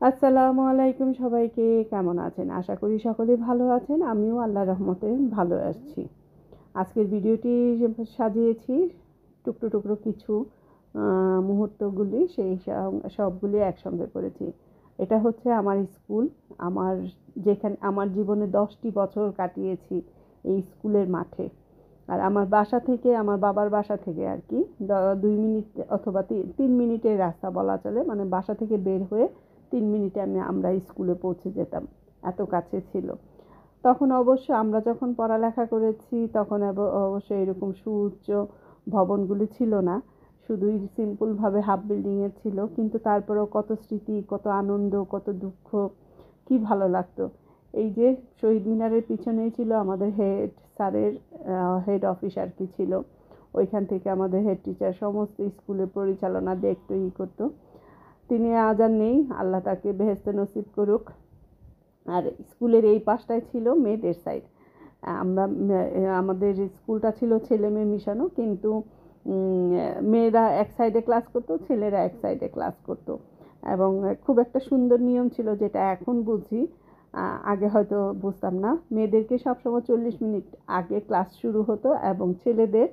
আসসালামু আলাইকুম সবাইকে, কেমন আছেন? আশা করি সকলেই ভালো আছেন। আমিও আল্লাহর রহমতে ভালো আছি। আজকের ভিডিওটি সাজিয়েছি টুকরো টুকরো কিছু মুহূর্তগুলি, সেই সবগুলি একসঙ্গে করেছি। এটা হচ্ছে আমার স্কুল, আমার যেখানে আমার জীবনে 10টি বছর কাটিয়েছি এই স্কুলের মাঠে। আর আমার বাসা থেকে, আমার বাবার বাসা থেকে আর কি 2 মিনিট অথবা 3 মিনিটের রাস্তা বলা চলে। মানে বাসা থেকে বের হয়ে 3 মিনিটে আমরা স্কুলে পৌঁছে যেতাম, এত কাছে ছিল। তখন অবশ্য আমরা যখন পড়ালেখা করেছি তখন অবশ্য এরকম সুউচ্চ ভবনগুলি ছিল না, শুধুই সিম্পলভাবে হাফ বিল্ডিংয়ের ছিল। কিন্তু তারপরেও কত স্মৃতি, কত আনন্দ, কত দুঃখ, কি ভালো লাগতো। এই যে শহীদ মিনারের পিছনেই ছিল আমাদের হেড স্যারের হেড অফিস আর কি ছিল। ওইখান থেকে আমাদের হেড টিচার সমস্ত স্কুলের পরিচালনা দেখতো, করতো। তিনি আজ আর নেই, আল্লাহ তাকে বেহেশতে নসিব করুক। আর স্কুলের এই পাশটায় ছিল মেয়েদের সাইড। আমরা আমাদের স্কুলটা ছিল ছেলে মেয়ে মিশানো, কিন্তু মেয়েরা এক সাইডে ক্লাস করতো, ছেলেরা এক সাইডে ক্লাস করতো। এবং খুব একটা সুন্দর নিয়ম ছিল, যেটা এখন বুঝি, আগে হয়তো বুঝতাম না। মেয়েদেরকে সবসময় 40 মিনিট আগে ক্লাস শুরু হতো এবং ছেলেদের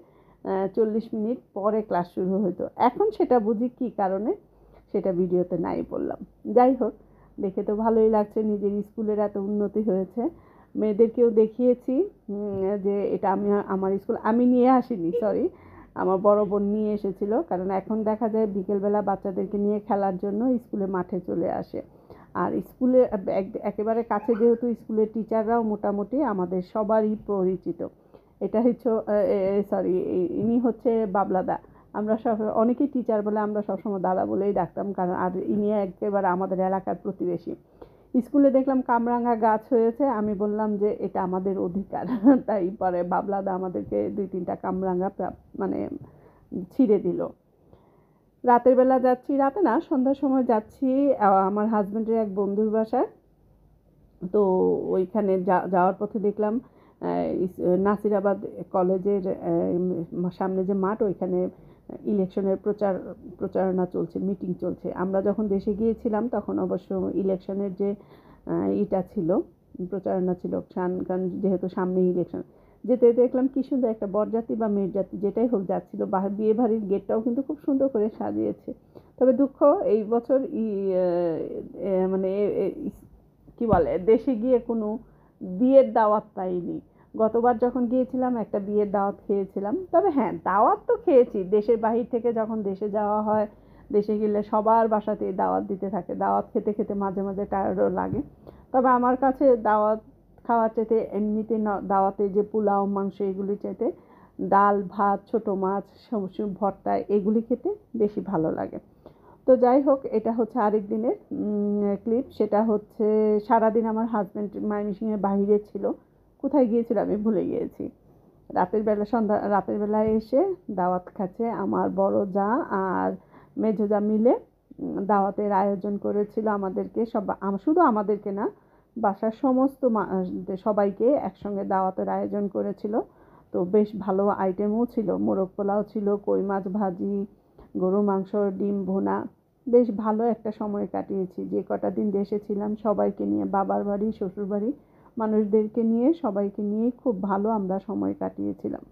40 মিনিট পরে ক্লাস শুরু হতো। এখন সেটা বুঝি কী কারণে, সেটা ভিডিওতে নাই বললাম। যাই হোক, দেখে তো ভালোই লাগছে নিজের স্কুলের এত উন্নতি হয়েছে। মেয়েদেরকেও দেখিয়েছি যে এটা আমার স্কুল আমি নিয়ে আসিনি, সরি, আমার বড় বোন নিয়ে এসেছিল। কারণ এখন দেখা যায় বিকেলবেলা বাচ্চাদেরকে নিয়ে খেলার জন্য স্কুলে মাঠে চলে আসে। আর স্কুলে একেবারে কাছে, যেহেতু স্কুলের টিচাররাও মোটামুটি আমাদের সবারই পরিচিত। এটা হচ্ছে সরি, ইনি হচ্ছে বাবলাদা। আমরা সব অনেকেই টিচার বলে, আমরা সবসময় দাদা বলেই ডাকতাম। কারণ আর ইনি একেবারে আমাদের এলাকার প্রতিবেশী। স্কুলে দেখলাম কামরাঙা গাছ হয়েছে, আমি বললাম যে এটা আমাদের অধিকার। তাই পরে বাবলাদা আমাদেরকে 2-3টা কামরাঙা মানে ছিঁড়ে দিল। রাতের বেলা যাচ্ছি, রাতে না সন্ধ্যার সময় যাচ্ছি আমার হাজব্যান্ডের এক বন্ধুর বাসায়। তো ওইখানে যাওয়ার পথে দেখলাম নাসিরাবাদ কলেজের সামনে যে মাঠ, ওইখানে ইলেকশনের প্রচারণা চলছে, মিটিং চলছে। আমরা যখন দেশে গিয়েছিলাম তখন অবশ্য ইলেকশনের যে ইটা ছিল, প্রচারণা ছিল, কারণ যেহেতু সামনে ইলেকশন। যেতে দেখলাম কি সুন্দর একটা বরযাত্রী বা মেয়ের যাত্রী যেটাই হোক যাচ্ছিল। বিয়ে বাড়ির গেটটাও কিন্তু খুব সুন্দর করে সাজিয়েছে। তবে দুঃখ, এই বছর মানে কি বলে, দেশে গিয়ে কোনো বিয়ের দাওয়াত পাইনি। গতবার যখন গিয়েছিলাম একটা বিয়ের দাওয়াত খেয়েছিলাম। তবে হ্যাঁ, দাওয়াত তো খেয়েছি। দেশের বাহির থেকে যখন দেশে যাওয়া হয়, দেশে গেলে সবার বাসাতেই দাওয়াত দিতে থাকে। দাওয়াত খেতে খেতে মাঝে মাঝে টায়ার্ডও লাগে। তবে আমার কাছে দাওয়াত খাওয়ার চাইতে এমনিতে দাওয়াতে যে পোলাও মাংস এগুলি চাইতে ডাল ভাত, ছোট মাছ, ভর্তা এগুলি খেতে বেশি ভালো লাগে। তো যাই হোক, এটা হচ্ছে আরেক দিনের ক্লিপ। সেটা হচ্ছে সারাদিন আমার হাজব্যান্ড ময়মনসিংহের বাইরে ছিল। কোথায় গিয়েছিল আমি ভুলে গিয়েছি। রাতের বেলায় এসে দাওয়াত খাচ্ছে আমার বড় যা আর মেজো যা মিলে। দাওয়াতের আয়োজন করেছিল আমাদেরকে, শুধু আমাদেরকে না, বাসার সমস্ত সবাইকে একসঙ্গে দাওয়াতের আয়োজন করেছিল। তো বেশ ভালো আইটেমও ছিল, মোরগ পোলাও ছিল, কই মাছ ভাজি, গরু মাংস, ডিম ভুনা। বেশ ভালো একটা সময় কাটিয়েছি। যে কটা দিন দেশে ছিলাম সবাইকে নিয়ে, বাবার বাড়ি শ্বশুর বাড়ি মানুষদেরকে নিয়ে, সবাইকে নিয়ে খুব ভালো আমরা সময় কাটিয়েছিলাম।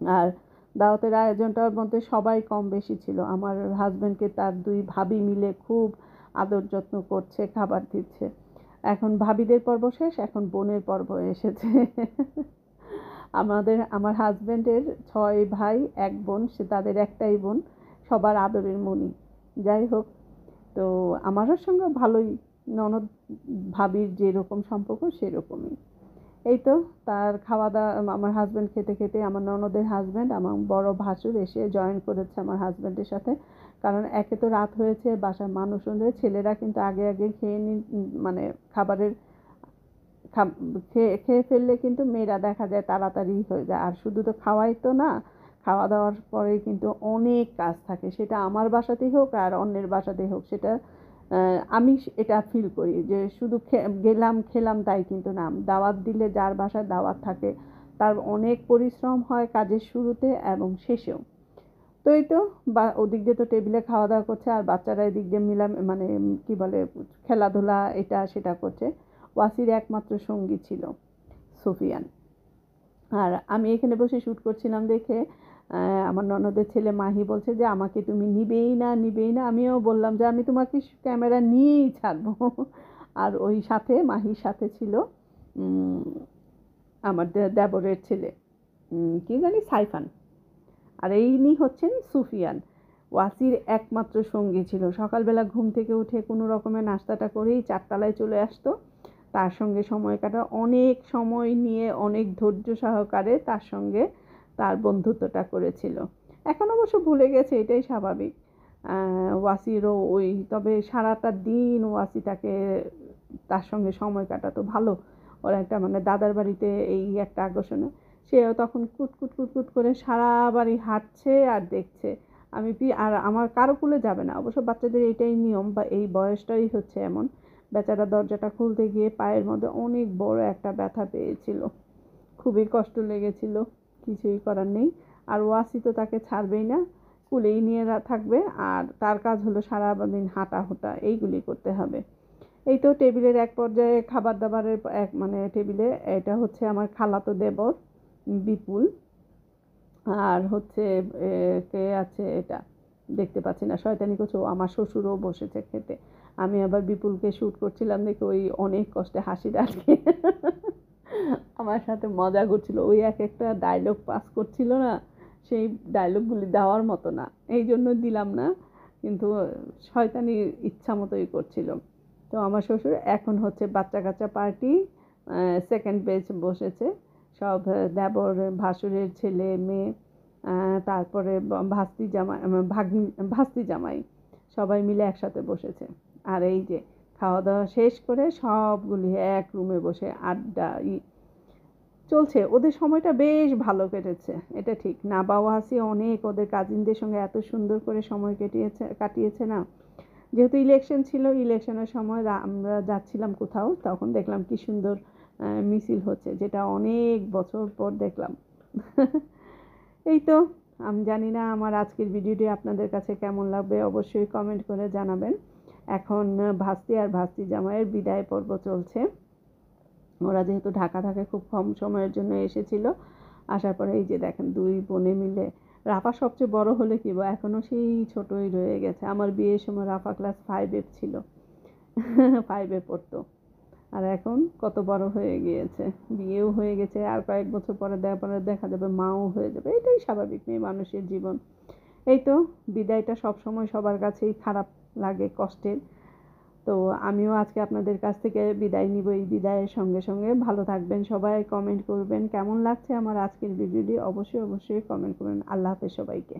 আর দাওয়াতের আয়োজনটার মধ্যে সবাই কম বেশি ছিল। আমার হাজব্যান্ডকে তার 2 ভাবি মিলে খুব আদর যত্ন করছে, খাবার দিচ্ছে। এখন ভাবিদের পর্ব শেষ, এখন বোনের পর্ব এসেছে। আমার হাজব্যান্ডের 6 ভাই 1 বোন, সে তাদের একটাই বোন, সবার আদরের মনি। যাই হোক, তো আমারও সঙ্গে ভালোই, ননদ ভাবির যেরকম সম্পর্ক সেরকমই। এই তো, তার খাওয়া দাওয়া আমার হাজব্যান্ড খেতে খেতে আমার ননদের হাজব্যান্ড, আমার বড় ভাসুর এসে জয়েন করেছে আমার হাজব্যান্ডের সাথে। কারণ একে তো রাত হয়েছে, বাসার মানুষ অনুযায়ী ছেলেরা কিন্তু আগে আগে খেয়ে মানে খাবারের খেয়ে ফেললে কিন্তু মেয়েরা দেখা যায় তাড়াতাড়ি হয়ে যায়। আর শুধু তো খাওয়াই তো না, খাওয়া দাওয়ার পরে কিন্তু অনেক কাজ থাকে, সেটা আমার বাসাতেই হোক আর অন্যের বাসাতেই হোক। সেটা আমি এটা ফিল করি যে শুধু গেলাম খেলাম তাই কিন্তু না। দাওয়াত দিলে, যার বাসায় দাওয়াত থাকে, তার অনেক পরিশ্রম হয় কাজের শুরুতে এবং শেষেও। তো এই তো ওদিক দিয়ে তো টেবিলে খাওয়া দাওয়া করছে, আর বাচ্চারা এদিক দিয়ে মানে কি বলে খেলাধুলা এটা সেটা করছে। ওয়াসির একমাত্র সঙ্গী ছিল সুফিয়ান। আর আমি এখানে বসে শ্যুট করছিলাম দেখে আমার ননদের ছেলে মাহি বলছে যে আমাকে তুমি নিবেই না। আমিও বললাম যে আমি তোমাকে ক্যামেরা নিয়েই ছাড়বো। আর ওই সাথে মাহির সাথে ছিল আমার দেবরের ছেলে, কি জানি সাইফান। আর ইনি হচ্ছেন সুফিয়ান, ওয়াসির একমাত্র সঙ্গী ছিল। সকালবেলা ঘুম থেকে উঠে কোনো রকমের নাস্তাটা করেই 4 তলায় চলে আসতো। তার সঙ্গে সময় কাটা, অনেক সময় নিয়ে অনেক ধৈর্য সহকারে তার সঙ্গে তার বন্ধুত্বটা করেছিল। এখন অবশ্য ভুলে গেছে, এটাই স্বাভাবিক। ওয়াসিরও ওই, তবে সারাটা দিন ওয়াসি তার সঙ্গে সময় কাটাতো ভালো। ওর একটা মানে দাদার বাড়িতে এই একটা আকর্ষণ, সেও তখন কুটকুট কুটকুট করে সারা বাড়ি হাঁটছে আর দেখছে। আর আমার কারো কুলে যাবে না, অবশ্য বাচ্চাদের এটাই নিয়ম, বা এই বয়সটাই হচ্ছে এমন। বেচারা দরজাটা খুলতে গিয়ে পায়ের মধ্যে অনেক বড় একটা ব্যথা পেয়েছিল, খুবই কষ্ট লেগেছিল, কিছুই করার নেই। আর ওয়াসি তো তাকে ছাড়বেই না, কুলেই নিয়ে থাকবে, আর তার কাজ হলো সারাদিন হাঁটা হোটা এইগুলি করতে হবে। এই তো টেবিলের এক পর্যায়ে খাবার দাবারের মানে টেবিলে, এটা হচ্ছে আমার খালাতো দেবর বিপুল, আর হচ্ছে কে আছে এটা দেখতে পাচ্ছি না, শয়তানি করছে, আমার শ্বশুরও বসেছে খেতে। আমি আবার বিপুলকে শ্যুট করছিলাম দেখে ওই অনেক কষ্টে হাসি ডাকে আমার সাথে মজা করছিল। ওই এক একটা ডায়লগ পাস করছিল না, সেই ডায়লগগুলি দেওয়ার মতো না, এই জন্য দিলাম না, কিন্তু শয়তানি ইচ্ছা মতোই করছিল। তো আমার শ্বশুর এখন হচ্ছে বাচ্চা কাচ্চা পার্টি, সেকেন্ড বেচ বসেছে, সব দেবর ভাসুরের ছেলে মেয়ে, তারপরে ভাস্তি জামাই সবাই মিলে একসাথে বসেছে। আর এই যে খাওয়া দাওয়া শেষ করে সবগুলি এক রুমে বসে আড্ডা চলছে। ওদের সময়টা বেশ ভালো কেটেছে, এটা ঠিক। নাবা ওয়াসি অনেক ওদের কাজিনদের সঙ্গে এত সুন্দর করে সময় কাটিয়েছে না। যেহেতু ইলেকশন ছিল, ইলেকশনের সময় আমরা যাচ্ছিলাম কোথাও, তখন দেখলাম কি সুন্দর মিছিল হচ্ছে, যেটা অনেক বছর পর দেখলাম এই তো, আমি জানি না আমার আজকের ভিডিওটি আপনাদের কাছে কেমন লাগবে, অবশ্যই কমেন্ট করে জানাবেন। এখন ভাস্তি আর ভাস্তি জামাইয়ের বিদায় পর্ব চলছে। ওরা যেহেতু ঢাকা থাকে, খুব কম সময়ের জন্য এসেছিল, আসার পরে এই যে দেখেন দুই বোনে মিলে, রাফা সবচেয়ে বড় হলে কি এখনও সেই ছোটই রয়ে গেছে। আমার বিয়ের সময় রাফা ক্লাস 5-এ ছিল, 5-এ পড়তো, আর এখন কত বড় হয়ে গিয়েছে, বিয়েও হয়ে গেছে, আর কয়েক বছর পরে দেখা যাবে মাও হয়ে যাবে। এটাই স্বাভাবিক মেয়ে মানুষের জীবন। এই তো, বিদায়টা সবসময় সবার কাছেই খারাপ লাগে, কষ্টের। তো আমিও আজকে আপনাদের কাছ থেকে বিদায় নিব। এই বিদায়ের সঙ্গে সঙ্গে ভালো থাকবেন সবাই, কমেন্ট করবেন কেমন লাগছে আমার আজকের ভিডিওটি, অবশ্যই কমেন্ট করবেন। আল্লাহ হাফেজ সবাইকে।